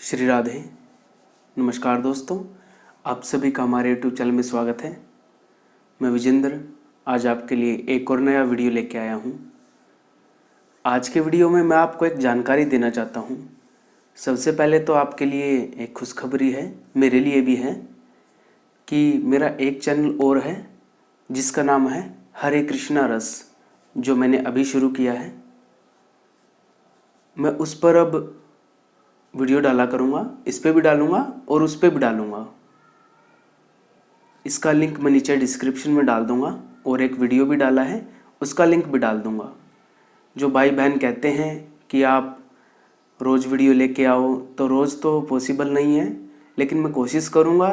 श्री राधे। नमस्कार दोस्तों, आप सभी का हमारे यूट्यूब चैनल में स्वागत है। मैं विजेंद्र आज आपके लिए एक और नया वीडियो लेके आया हूँ। आज के वीडियो में मैं आपको एक जानकारी देना चाहता हूँ। सबसे पहले तो आपके लिए एक खुशखबरी है, मेरे लिए भी है, कि मेरा एक चैनल और है जिसका नाम है हरे कृष्णा रस, जो मैंने अभी शुरू किया है। मैं उस पर अब वीडियो डाला करूँगा, इस पे भी डालूँगा और उस पे भी डालूँगा। इसका लिंक मैं नीचे डिस्क्रिप्शन में डाल दूँगा और एक वीडियो भी डाला है उसका लिंक भी डाल दूँगा। जो भाई बहन कहते हैं कि आप रोज़ वीडियो लेके आओ, तो रोज़ तो पॉसिबल नहीं है, लेकिन मैं कोशिश करूँगा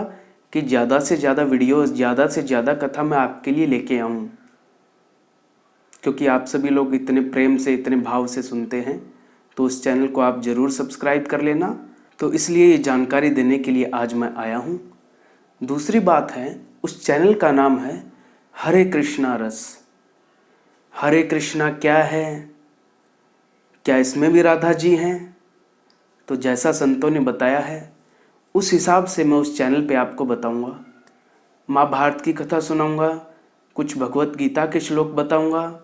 कि ज़्यादा से ज़्यादा वीडियो, ज़्यादा से ज़्यादा कथा मैं आपके लिए लेके आऊँ, क्योंकि आप सभी लोग इतने प्रेम से, इतने भाव से सुनते हैं। तो उस चैनल को आप ज़रूर सब्सक्राइब कर लेना। तो इसलिए ये जानकारी देने के लिए आज मैं आया हूँ। दूसरी बात है, उस चैनल का नाम है हरे कृष्णा रस। हरे कृष्णा क्या है, क्या इसमें भी राधा जी हैं? तो जैसा संतों ने बताया है उस हिसाब से मैं उस चैनल पे आपको बताऊंगा। महाभारत की कथा सुनाऊंगा, कुछ भगवत गीता के श्लोक बताऊंगा।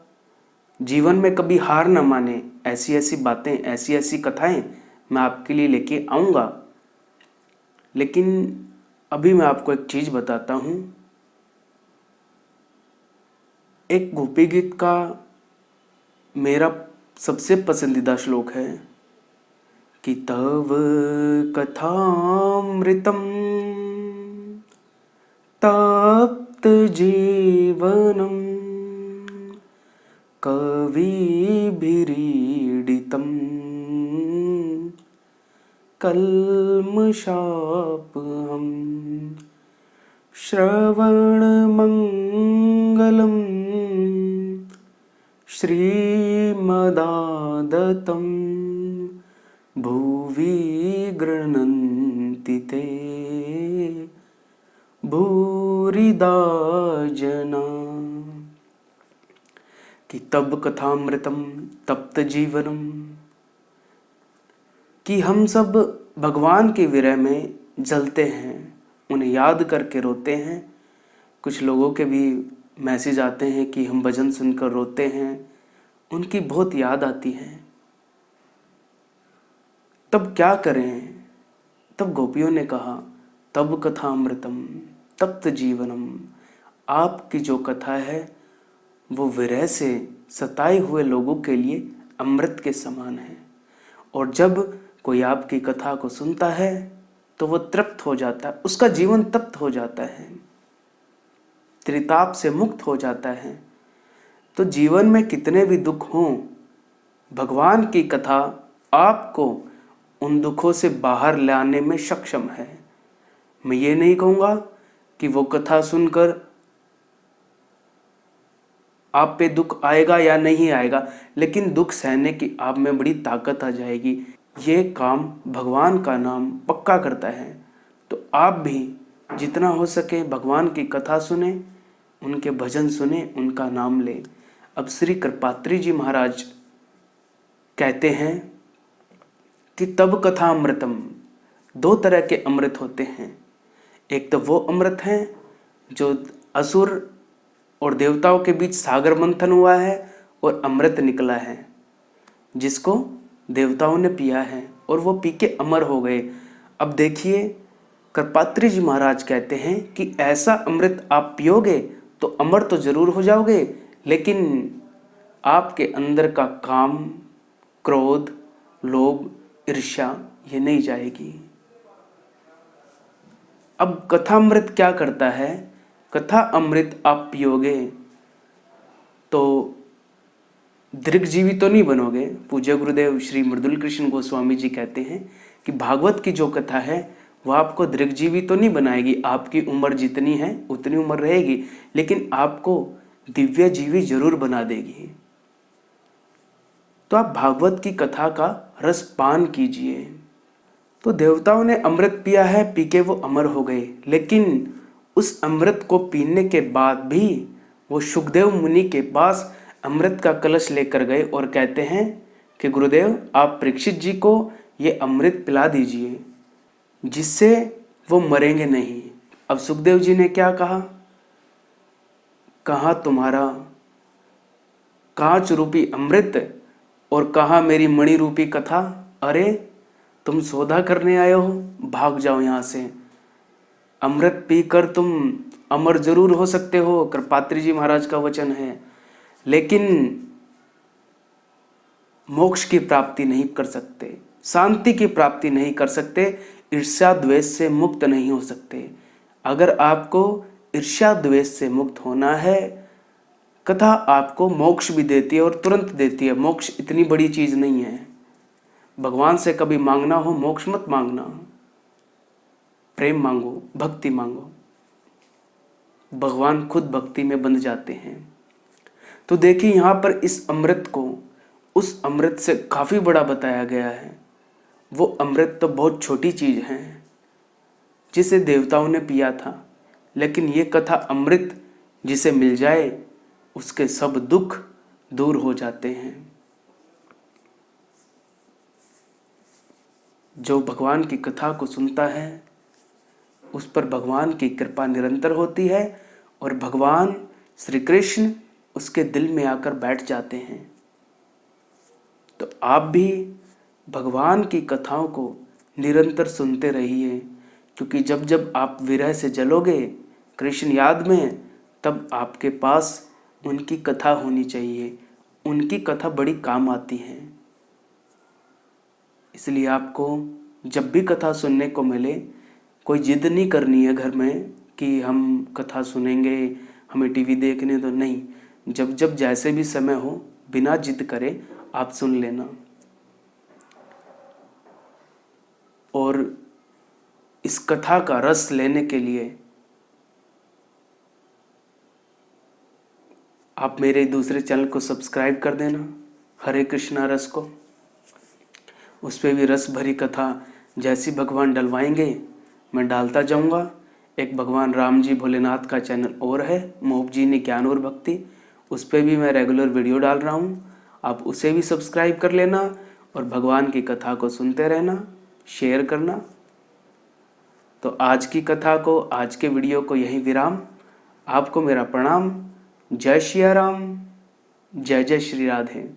जीवन में कभी हार न माने, ऐसी ऐसी बातें, ऐसी ऐसी कथाएं मैं आपके लिए लेके आऊँगा। लेकिन अभी मैं आपको एक चीज़ बताता हूँ। एक गोपी गीत का मेरा सबसे पसंदीदा श्लोक है कि तव कथामृतम तप्त जीवनम कविभिरीडितं कल्मषापहं श्रवणमङ्गलं श्रीमदादतं भुवि गृह्णन्ति ते भूरिदा जना। कि तब कथामृतम तप्त जीवनम, कि हम सब भगवान के विरह में जलते हैं, उन्हें याद करके रोते हैं। कुछ लोगों के भी मैसेज आते हैं कि हम भजन सुनकर रोते हैं, उनकी बहुत याद आती है। तब क्या करें? तब गोपियों ने कहा तब कथामृतम तप्त जीवनम। आपकी जो कथा है वो विरह से सताए हुए लोगों के लिए अमृत के समान है, और जब कोई आपकी कथा को सुनता है तो वो तृप्त हो जाता है, उसका जीवन तृप्त हो जाता है, त्रिताप से मुक्त हो जाता है। तो जीवन में कितने भी दुख हों, भगवान की कथा आपको उन दुखों से बाहर लाने में सक्षम है। मैं ये नहीं कहूँगा कि वो कथा सुनकर आप पे दुख आएगा या नहीं आएगा, लेकिन दुख सहने की आप में बड़ी ताकत आ जाएगी। ये काम भगवान का नाम पक्का करता है। तो आप भी जितना हो सके भगवान की कथा सुने, उनके भजन सुने, उनका नाम लें। अब श्री कृपात्री जी महाराज कहते हैं कि तब कथा अमृतम। दो तरह के अमृत होते हैं। एक तो वो अमृत है जो असुर और देवताओं के बीच सागर मंथन हुआ है और अमृत निकला है, जिसको देवताओं ने पिया है और वो पी के अमर हो गए। अब देखिए, कृपात्री जी महाराज कहते हैं कि ऐसा अमृत आप पियोगे तो अमर तो जरूर हो जाओगे, लेकिन आपके अंदर का काम, क्रोध, लोभ, ईर्ष्या ये नहीं जाएगी। अब कथामृत क्या करता है? कथा अमृत आप पियोगे तो दीर्घजीवी तो नहीं बनोगे। पूज्य गुरुदेव श्री मृदुल कृष्ण गोस्वामी जी कहते हैं कि भागवत की जो कथा है वो आपको दीर्घजीवी तो नहीं बनाएगी, आपकी उम्र जितनी है उतनी उम्र रहेगी, लेकिन आपको दिव्य जीवी जरूर बना देगी। तो आप भागवत की कथा का रस पान कीजिए। तो देवताओं ने अमृत पिया है, पी के वो अमर हो गए, लेकिन उस अमृत को पीने के बाद भी वो सुखदेव मुनि के पास अमृत का कलश लेकर गए और कहते हैं कि गुरुदेव आप परीक्षित जी को ये अमृत पिला दीजिए। जिससे वो मरेंगे नहीं। अब सुखदेव जी ने क्या कहा, कहाँ तुम्हारा कांच रूपी अमृत और कहाँ मेरी मणि रूपी कथा। अरे तुम सौदा करने आए हो, भाग जाओ यहाँ से। अमृत पीकर तुम अमर जरूर हो सकते हो, कृपात्री जी महाराज का वचन है, लेकिन मोक्ष की प्राप्ति नहीं कर सकते, शांति की प्राप्ति नहीं कर सकते, ईर्ष्या द्वेष से मुक्त नहीं हो सकते। अगर आपको ईर्ष्या द्वेष से मुक्त होना है, कथा आपको मोक्ष भी देती है और तुरंत देती है। मोक्ष इतनी बड़ी चीज नहीं है। भगवान से कभी मांगना हो, मोक्ष मत मांगना, प्रेम मांगो, भक्ति मांगो। भगवान खुद भक्ति में बंध जाते हैं। तो देखिए यहाँ पर इस अमृत को उस अमृत से काफी बड़ा बताया गया है। वो अमृत तो बहुत छोटी चीज है जिसे देवताओं ने पिया था, लेकिन ये कथा अमृत जिसे मिल जाए उसके सब दुख दूर हो जाते हैं। जो भगवान की कथा को सुनता है उस पर भगवान की कृपा निरंतर होती है और भगवान श्री कृष्ण उसके दिल में आकर बैठ जाते हैं। तो आप भी भगवान की कथाओं को निरंतर सुनते रहिए, क्योंकि जब जब आप विरह से जलोगे कृष्ण याद में, तब आपके पास उनकी कथा होनी चाहिए। उनकी कथा बड़ी काम आती है। इसलिए आपको जब भी कथा सुनने को मिले, कोई जिद नहीं करनी है घर में कि हम कथा सुनेंगे, हमें टीवी देखने दो, नहीं। जब जब जैसे भी समय हो, बिना जिद करे आप सुन लेना। और इस कथा का रस लेने के लिए आप मेरे दूसरे चैनल को सब्सक्राइब कर देना, हरे कृष्णा रस को। उस पर भी रस भरी कथा जैसी भगवान डलवाएंगे मैं डालता जाऊंगा। एक भगवान राम जी भोलेनाथ का चैनल और है, मोहब जी ने ज्ञान और भक्ति, उस पर भी मैं रेगुलर वीडियो डाल रहा हूँ। आप उसे भी सब्सक्राइब कर लेना और भगवान की कथा को सुनते रहना, शेयर करना। तो आज की कथा को, आज के वीडियो को यहीं विराम। आपको मेरा प्रणाम। जय श्री राम, जय जय श्री राधे।